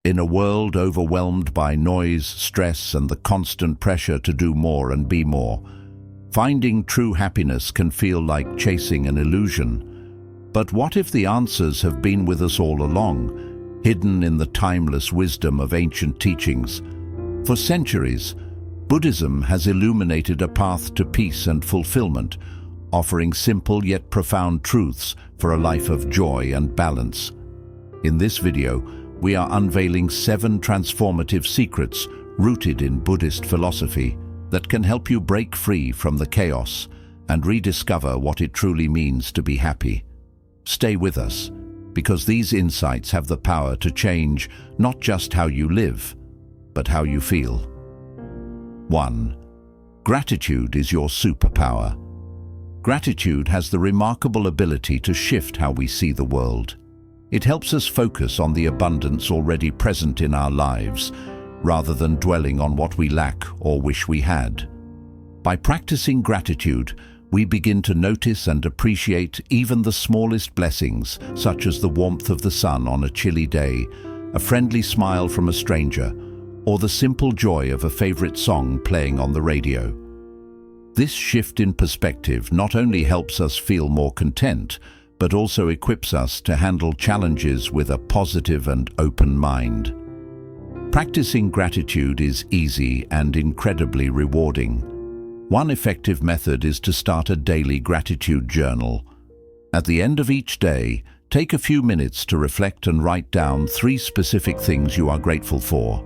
In a world overwhelmed by noise, stress, and the constant pressure to do more and be more, finding true happiness can feel like chasing an illusion. But what if the answers have been with us all along, hidden in the timeless wisdom of ancient teachings? For centuries, Buddhism has illuminated a path to peace and fulfillment, offering simple yet profound truths for a life of joy and balance. In this video, we are unveiling 7 transformative secrets rooted in Buddhist philosophy that can help you break free from the chaos and rediscover what it truly means to be happy. Stay with us, because these insights have the power to change not just how you live, but how you feel. 1. Gratitude is your superpower. Gratitude has the remarkable ability to shift how we see the world. It helps us focus on the abundance already present in our lives, rather than dwelling on what we lack or wish we had. By practicing gratitude, we begin to notice and appreciate even the smallest blessings, such as the warmth of the sun on a chilly day, a friendly smile from a stranger, or the simple joy of a favorite song playing on the radio. This shift in perspective not only helps us feel more content, but also equips us to handle challenges with a positive and open mind. Practicing gratitude is easy and incredibly rewarding. One effective method is to start a daily gratitude journal. At the end of each day, take a few minutes to reflect and write down 3 specific things you are grateful for.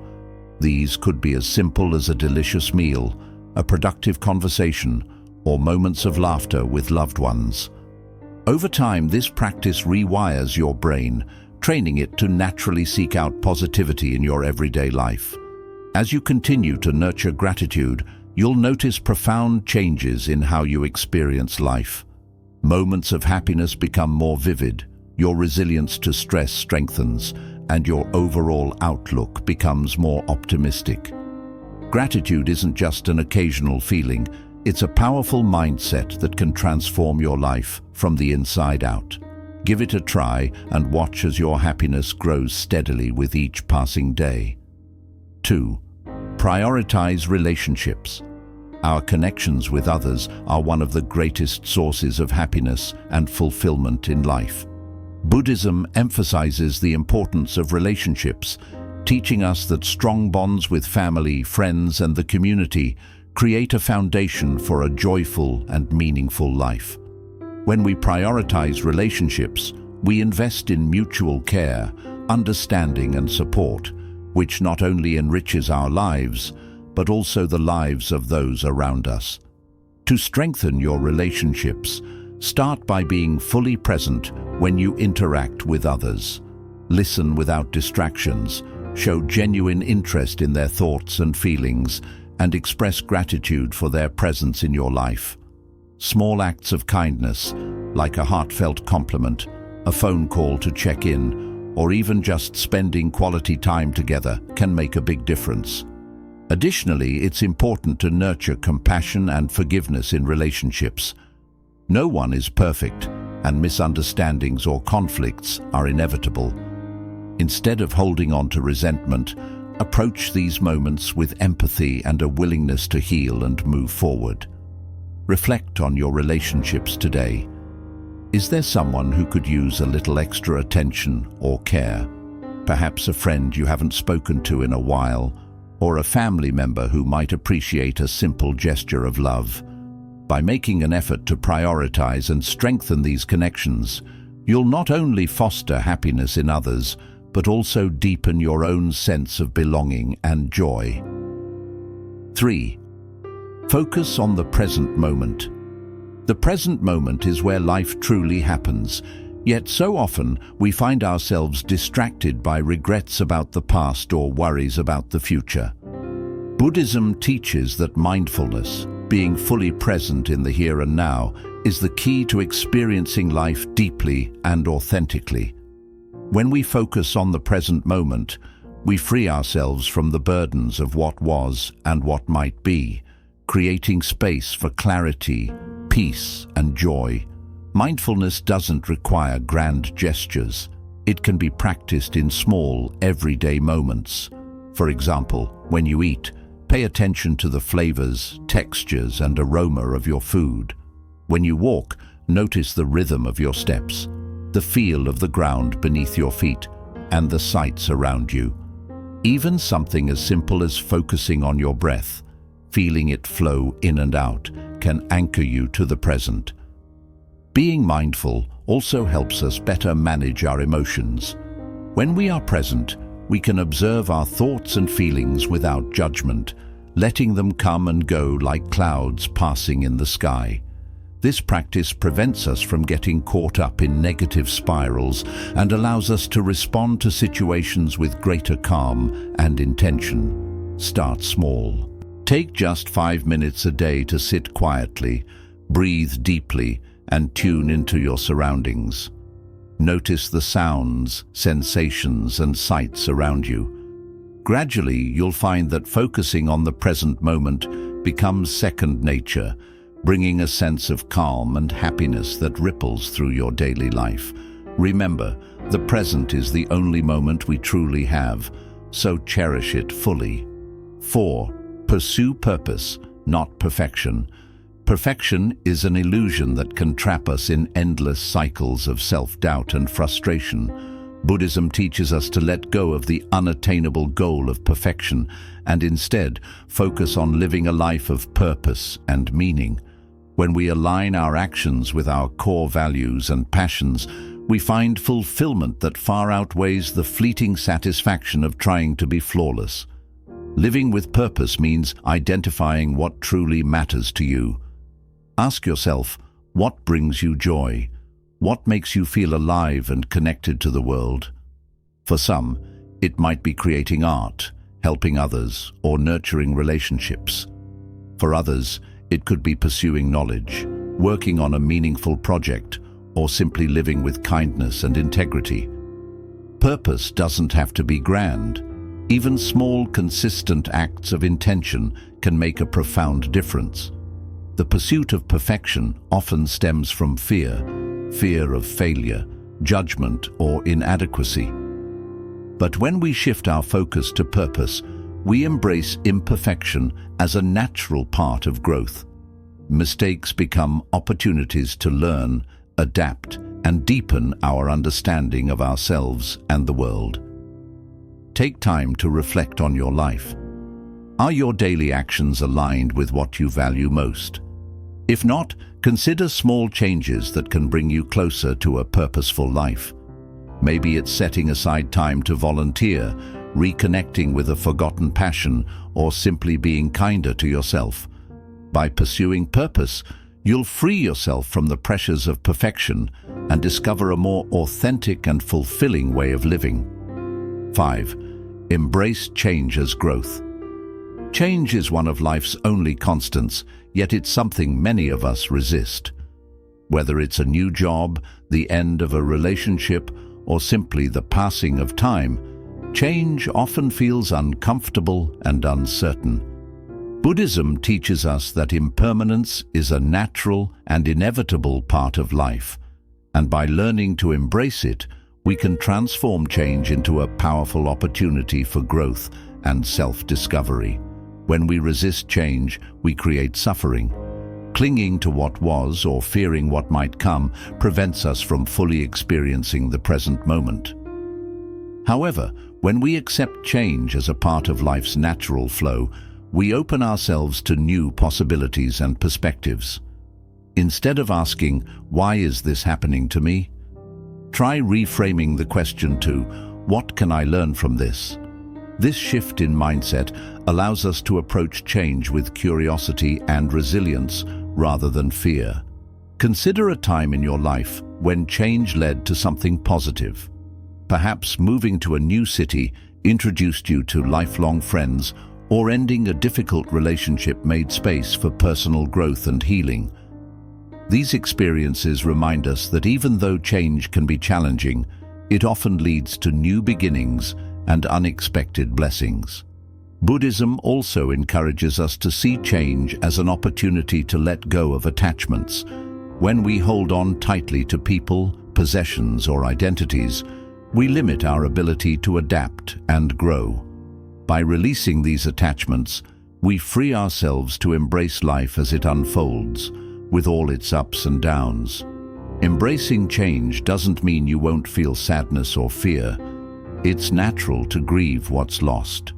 These could be as simple as a delicious meal, a productive conversation, or moments of laughter with loved ones. Over time, this practice rewires your brain, training it to naturally seek out positivity in your everyday life. As you continue to nurture gratitude, you'll notice profound changes in how you experience life. Moments of happiness become more vivid, your resilience to stress strengthens, and your overall outlook becomes more optimistic. Gratitude isn't just an occasional feeling, it's a powerful mindset that can transform your life from the inside out. Give it a try and watch as your happiness grows steadily with each passing day. 2. Prioritize relationships. Our connections with others are one of the greatest sources of happiness and fulfillment in life. Buddhism emphasizes the importance of relationships, teaching us that strong bonds with family, friends, and the community create a foundation for a joyful and meaningful life. When we prioritize relationships, we invest in mutual care, understanding, and support, which not only enriches our lives, but also the lives of those around us. To strengthen your relationships, start by being fully present when you interact with others. Listen without distractions, show genuine interest in their thoughts and feelings, and express gratitude for their presence in your life. Small acts of kindness, like a heartfelt compliment, a phone call to check in, or even just spending quality time together, can make a big difference. Additionally, it's important to nurture compassion and forgiveness in relationships. No one is perfect, and misunderstandings or conflicts are inevitable. Instead of holding on to resentment, approach these moments with empathy and a willingness to heal and move forward. Reflect on your relationships today. Is there someone who could use a little extra attention or care? Perhaps a friend you haven't spoken to in a while, or a family member who might appreciate a simple gesture of love. By making an effort to prioritize and strengthen these connections, you'll not only foster happiness in others, but also deepen your own sense of belonging and joy. 3. Focus on the present moment. The present moment is where life truly happens, yet so often we find ourselves distracted by regrets about the past or worries about the future. Buddhism teaches that mindfulness, being fully present in the here and now, is the key to experiencing life deeply and authentically. When we focus on the present moment, we free ourselves from the burdens of what was and what might be, creating space for clarity, peace, and joy. Mindfulness doesn't require grand gestures. It can be practiced in small, everyday moments. For example, when you eat, pay attention to the flavors, textures, and aroma of your food. When you walk, notice the rhythm of your steps, the feel of the ground beneath your feet, and the sights around you. Even something as simple as focusing on your breath, feeling it flow in and out, can anchor you to the present. Being mindful also helps us better manage our emotions. When we are present, we can observe our thoughts and feelings without judgment, letting them come and go like clouds passing in the sky. This practice prevents us from getting caught up in negative spirals and allows us to respond to situations with greater calm and intention. Start small. Take just 5 minutes a day to sit quietly, breathe deeply, and tune into your surroundings. Notice the sounds, sensations, and sights around you. Gradually, you'll find that focusing on the present moment becomes second nature, bringing a sense of calm and happiness that ripples through your daily life. Remember, the present is the only moment we truly have, so cherish it fully. 4. Pursue purpose, not perfection. Perfection is an illusion that can trap us in endless cycles of self-doubt and frustration. Buddhism teaches us to let go of the unattainable goal of perfection and instead focus on living a life of purpose and meaning. When we align our actions with our core values and passions, we find fulfillment that far outweighs the fleeting satisfaction of trying to be flawless. Living with purpose means identifying what truly matters to you. Ask yourself, what brings you joy? What makes you feel alive and connected to the world? For some, it might be creating art, helping others, or nurturing relationships. For others, it could be pursuing knowledge, working on a meaningful project, or simply living with kindness and integrity. Purpose doesn't have to be grand. Even small, consistent acts of intention can make a profound difference. The pursuit of perfection often stems from fear of failure, judgment, or inadequacy. But when we shift our focus to purpose, we embrace imperfection as a natural part of growth. Mistakes become opportunities to learn, adapt, and deepen our understanding of ourselves and the world. Take time to reflect on your life. Are your daily actions aligned with what you value most? If not, consider small changes that can bring you closer to a purposeful life. Maybe it's setting aside time to volunteer, reconnecting with a forgotten passion, or simply being kinder to yourself. By pursuing purpose, you'll free yourself from the pressures of perfection and discover a more authentic and fulfilling way of living. 5. Embrace change as growth. Change is one of life's only constants, yet it's something many of us resist. Whether it's a new job, the end of a relationship, or simply the passing of time, change often feels uncomfortable and uncertain. Buddhism teaches us that impermanence is a natural and inevitable part of life, and by learning to embrace it, we can transform change into a powerful opportunity for growth and self-discovery. When we resist change, we create suffering. Clinging to what was or fearing what might come prevents us from fully experiencing the present moment. However, when we accept change as a part of life's natural flow, we open ourselves to new possibilities and perspectives. Instead of asking, "Why is this happening to me?" try reframing the question to, "What can I learn from this?" This shift in mindset allows us to approach change with curiosity and resilience rather than fear. Consider a time in your life when change led to something positive. Perhaps moving to a new city introduced you to lifelong friends, or ending a difficult relationship made space for personal growth and healing. These experiences remind us that even though change can be challenging, it often leads to new beginnings and unexpected blessings. Buddhism also encourages us to see change as an opportunity to let go of attachments. When we hold on tightly to people, possessions, or identities, we limit our ability to adapt and grow. By releasing these attachments, we free ourselves to embrace life as it unfolds, with all its ups and downs. Embracing change doesn't mean you won't feel sadness or fear. It's natural to grieve what's lost.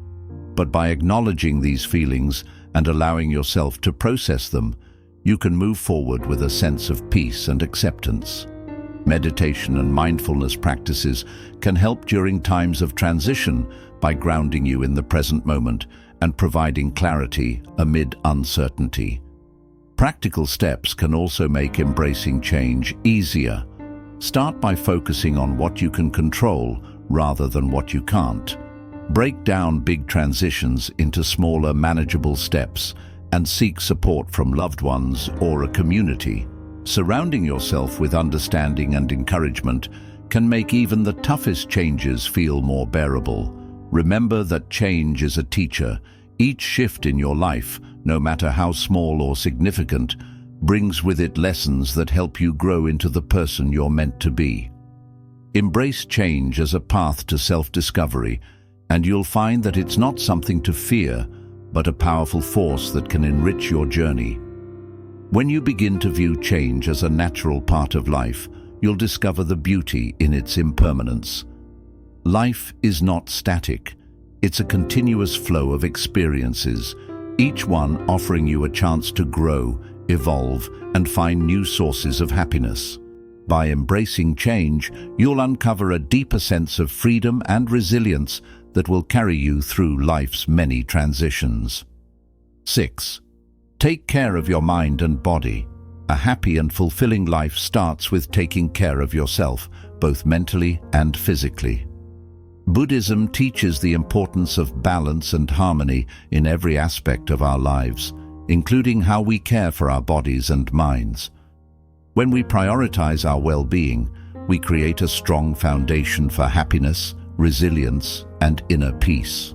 But by acknowledging these feelings and allowing yourself to process them, you can move forward with a sense of peace and acceptance. Meditation and mindfulness practices can help during times of transition by grounding you in the present moment and providing clarity amid uncertainty. Practical steps can also make embracing change easier. Start by focusing on what you can control rather than what you can't. Break down big transitions into smaller, manageable steps and seek support from loved ones or a community. Surrounding yourself with understanding and encouragement can make even the toughest changes feel more bearable. Remember that change is a teacher. Each shift in your life, no matter how small or significant, brings with it lessons that help you grow into the person you're meant to be. Embrace change as a path to self-discovery, and you'll find that it's not something to fear, but a powerful force that can enrich your journey. When you begin to view change as a natural part of life, you'll discover the beauty in its impermanence. Life is not static. It's a continuous flow of experiences, each one offering you a chance to grow, evolve, and find new sources of happiness. By embracing change, you'll uncover a deeper sense of freedom and resilience that will carry you through life's many transitions. 6. Take care of your mind and body. A happy and fulfilling life starts with taking care of yourself, both mentally and physically. Buddhism teaches the importance of balance and harmony in every aspect of our lives, including how we care for our bodies and minds. When we prioritize our well-being, we create a strong foundation for happiness, resilience, and inner peace.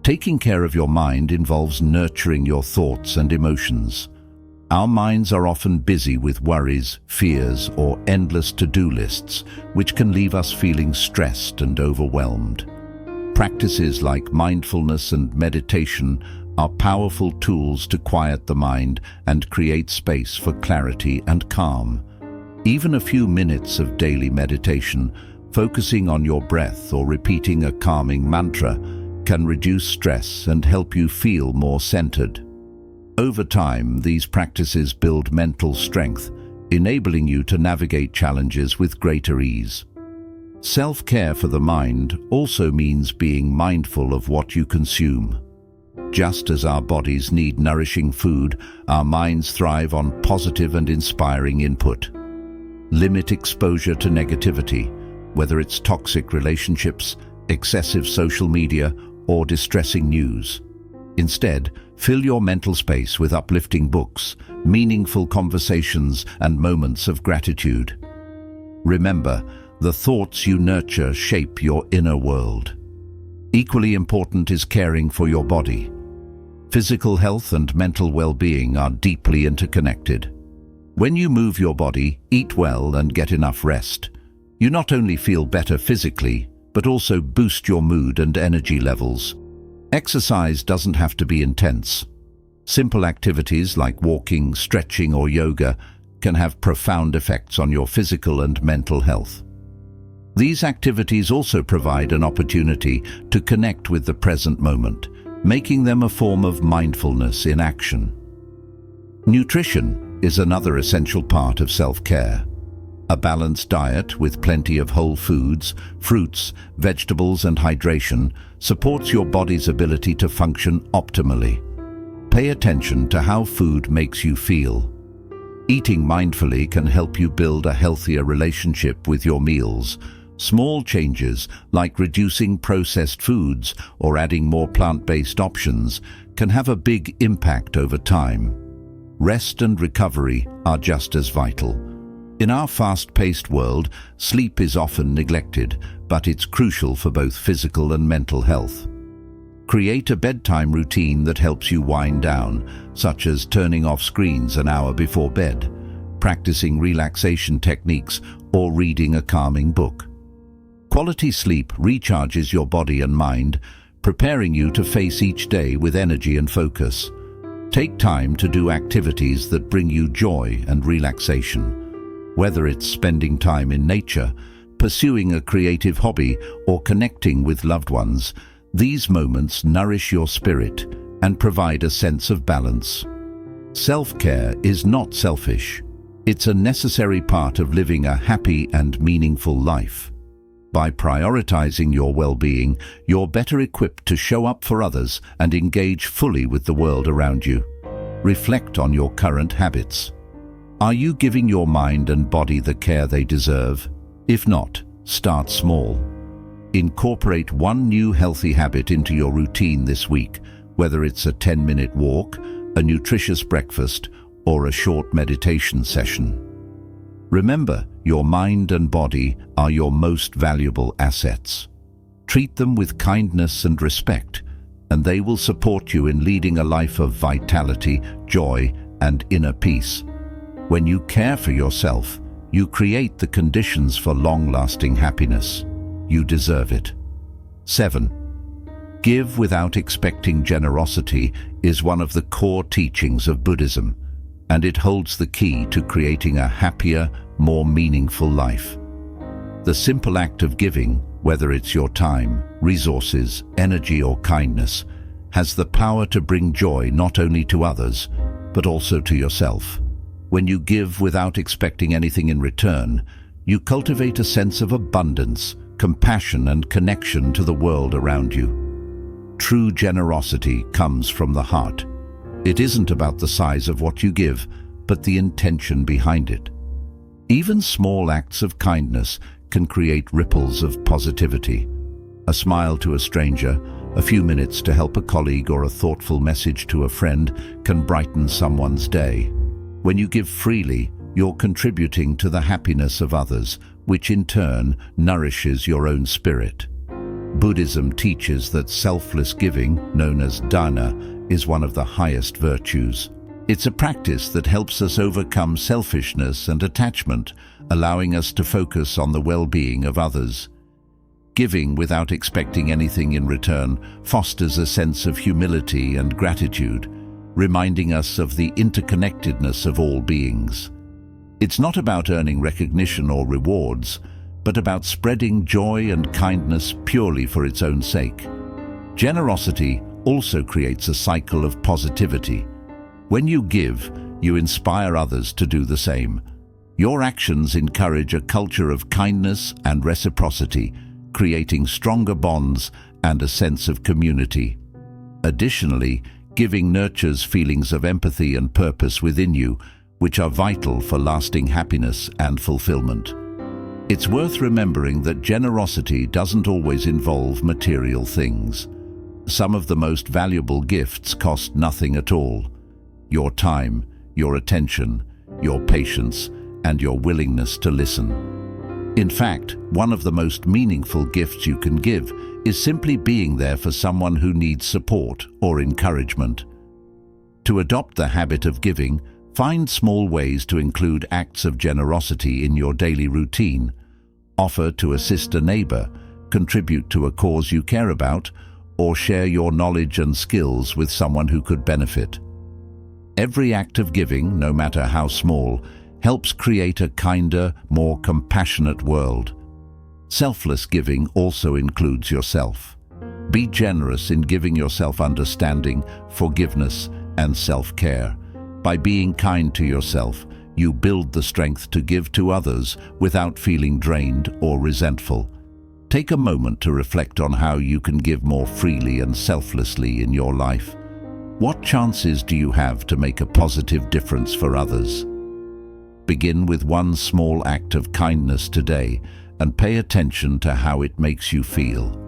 Taking care of your mind involves nurturing your thoughts and emotions. Our minds are often busy with worries, fears, or endless to-do lists, which can leave us feeling stressed and overwhelmed. Practices like mindfulness and meditation are powerful tools to quiet the mind and create space for clarity and calm. Even a few minutes of daily meditation, focusing on your breath or repeating a calming mantra, can reduce stress and help you feel more centered. Over time, these practices build mental strength, enabling you to navigate challenges with greater ease. Self-care for the mind also means being mindful of what you consume. Just as our bodies need nourishing food, our minds thrive on positive and inspiring input. Limit exposure to negativity, whether it's toxic relationships, excessive social media, or distressing news. Instead, fill your mental space with uplifting books, meaningful conversations, and moments of gratitude. Remember, the thoughts you nurture shape your inner world. Equally important is caring for your body. Physical health and mental well-being are deeply interconnected. When you move your body, eat well, and get enough rest, you not only feel better physically, but also boost your mood and energy levels. Exercise doesn't have to be intense. Simple activities like walking, stretching, or yoga can have profound effects on your physical and mental health. These activities also provide an opportunity to connect with the present moment, making them a form of mindfulness in action. Nutrition is another essential part of self-care. A balanced diet with plenty of whole foods, fruits, vegetables, and hydration supports your body's ability to function optimally. Pay attention to how food makes you feel. Eating mindfully can help you build a healthier relationship with your meals. Small changes, like reducing processed foods or adding more plant-based options, can have a big impact over time. Rest and recovery are just as vital. In our fast-paced world, sleep is often neglected, but it's crucial for both physical and mental health. Create a bedtime routine that helps you wind down, such as turning off screens an hour before bed, practicing relaxation techniques, or reading a calming book. Quality sleep recharges your body and mind, preparing you to face each day with energy and focus. Take time to do activities that bring you joy and relaxation. Whether it's spending time in nature, pursuing a creative hobby, or connecting with loved ones, these moments nourish your spirit and provide a sense of balance. Self-care is not selfish. It's a necessary part of living a happy and meaningful life. By prioritizing your well-being, you're better equipped to show up for others and engage fully with the world around you. Reflect on your current habits. Are you giving your mind and body the care they deserve? If not, start small. Incorporate one new healthy habit into your routine this week, whether it's a 10-minute walk, a nutritious breakfast, or a short meditation session. Remember, your mind and body are your most valuable assets. Treat them with kindness and respect, and they will support you in leading a life of vitality, joy, and inner peace. When you care for yourself, you create the conditions for long-lasting happiness. You deserve it. 7. Give without expecting generosity is one of the core teachings of Buddhism, and it holds the key to creating a happier, more meaningful life. The simple act of giving, whether it's your time, resources, energy, or kindness, has the power to bring joy not only to others, but also to yourself. When you give without expecting anything in return, you cultivate a sense of abundance, compassion, and connection to the world around you. True generosity comes from the heart. It isn't about the size of what you give, but the intention behind it. Even small acts of kindness can create ripples of positivity. A smile to a stranger, a few minutes to help a colleague, or a thoughtful message to a friend can brighten someone's day. When you give freely, you're contributing to the happiness of others, which in turn nourishes your own spirit. Buddhism teaches that selfless giving, known as dana, is one of the highest virtues. It's a practice that helps us overcome selfishness and attachment, allowing us to focus on the well-being of others. Giving without expecting anything in return fosters a sense of humility and gratitude, reminding us of the interconnectedness of all beings. It's not about earning recognition or rewards, but about spreading joy and kindness purely for its own sake. Generosity also creates a cycle of positivity. When you give, you inspire others to do the same. Your actions encourage a culture of kindness and reciprocity, creating stronger bonds and a sense of community. Additionally, giving nurtures feelings of empathy and purpose within you, which are vital for lasting happiness and fulfillment. It's worth remembering that generosity doesn't always involve material things. Some of the most valuable gifts cost nothing at all. Your time, your attention, your patience, and your willingness to listen. In fact, one of the most meaningful gifts you can give is simply being there for someone who needs support or encouragement. To adopt the habit of giving, find small ways to include acts of generosity in your daily routine. Offer to assist a neighbor, contribute to a cause you care about, or share your knowledge and skills with someone who could benefit. Every act of giving, no matter how small, helps create a kinder, more compassionate world. Selfless giving also includes yourself. Be generous in giving yourself understanding, forgiveness, and self-care. By being kind to yourself, you build the strength to give to others without feeling drained or resentful. Take a moment to reflect on how you can give more freely and selflessly in your life. What chances do you have to make a positive difference for others? Begin with one small act of kindness today and pay attention to how it makes you feel.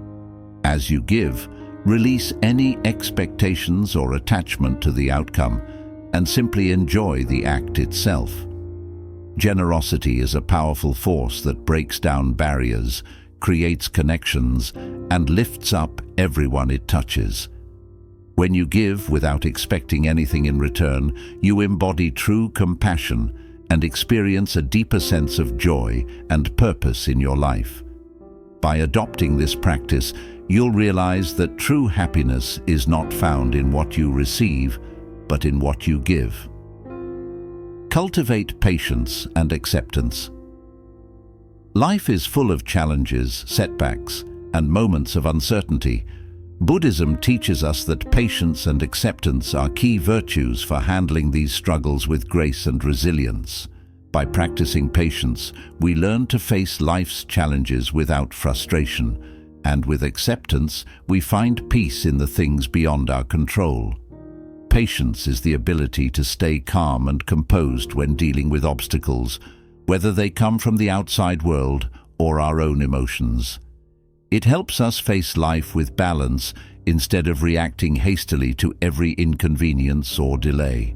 As you give, release any expectations or attachment to the outcome and simply enjoy the act itself. Generosity is a powerful force that breaks down barriers, creates connections, and lifts up everyone it touches. When you give without expecting anything in return, you embody true compassion and experience a deeper sense of joy and purpose in your life. By adopting this practice, you'll realize that true happiness is not found in what you receive, but in what you give. Cultivate patience and acceptance. Life is full of challenges, setbacks, and moments of uncertainty. Buddhism teaches us that patience and acceptance are key virtues for handling these struggles with grace and resilience. By practicing patience, we learn to face life's challenges without frustration, and with acceptance, we find peace in the things beyond our control. Patience is the ability to stay calm and composed when dealing with obstacles, whether they come from the outside world or our own emotions. It helps us face life with balance instead of reacting hastily to every inconvenience or delay.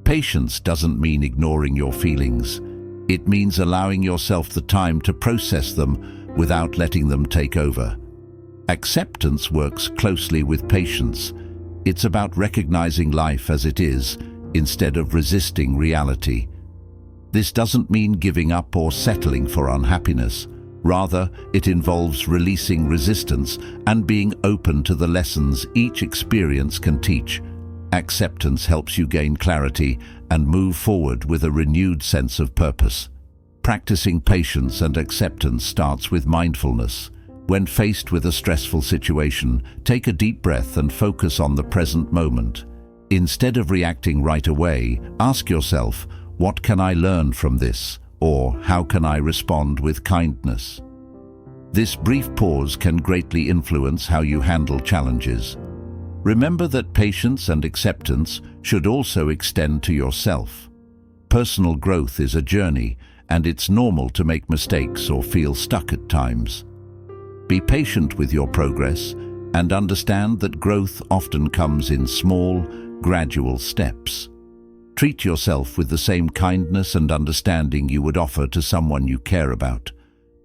Patience doesn't mean ignoring your feelings. It means allowing yourself the time to process them without letting them take over. Acceptance works closely with patience. It's about recognizing life as it is, instead of resisting reality. This doesn't mean giving up or settling for unhappiness. Rather, it involves releasing resistance and being open to the lessons each experience can teach. Acceptance helps you gain clarity and move forward with a renewed sense of purpose. Practicing patience and acceptance starts with mindfulness. When faced with a stressful situation, take a deep breath and focus on the present moment. Instead of reacting right away, ask yourself, what can I learn from this? Or how can I respond with kindness? This brief pause can greatly influence how you handle challenges. Remember that patience and acceptance should also extend to yourself. Personal growth is a journey, and it's normal to make mistakes or feel stuck at times. Be patient with your progress and understand that growth often comes in small, gradual steps. Treat yourself with the same kindness and understanding you would offer to someone you care about.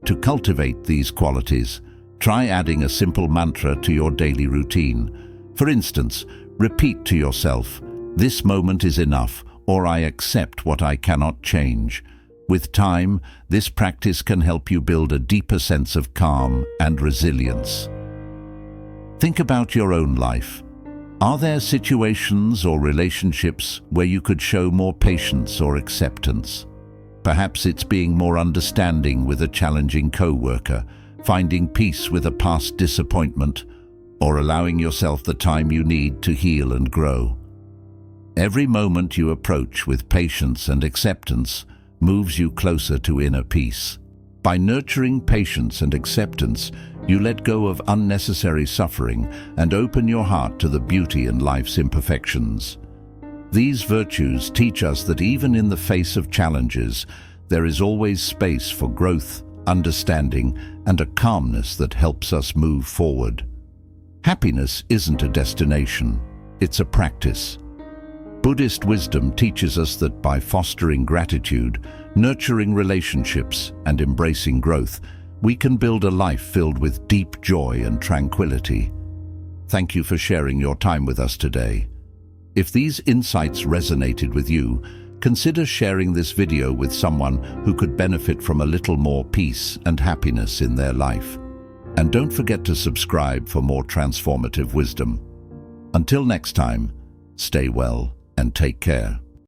To cultivate these qualities, try adding a simple mantra to your daily routine. For instance, repeat to yourself, "This moment is enough," or "I accept what I cannot change." With time, this practice can help you build a deeper sense of calm and resilience. Think about your own life. Are there situations or relationships where you could show more patience or acceptance? Perhaps it's being more understanding with a challenging co-worker, finding peace with a past disappointment, or allowing yourself the time you need to heal and grow. Every moment you approach with patience and acceptance moves you closer to inner peace. By nurturing patience and acceptance, you let go of unnecessary suffering and open your heart to the beauty in life's imperfections. These virtues teach us that even in the face of challenges, there is always space for growth, understanding, and a calmness that helps us move forward. Happiness isn't a destination, it's a practice. Buddhist wisdom teaches us that by fostering gratitude, nurturing relationships, and embracing growth, we can build a life filled with deep joy and tranquility. Thank you for sharing your time with us today. If these insights resonated with you, consider sharing this video with someone who could benefit from a little more peace and happiness in their life. And don't forget to subscribe for more transformative wisdom. Until next time, stay well and take care.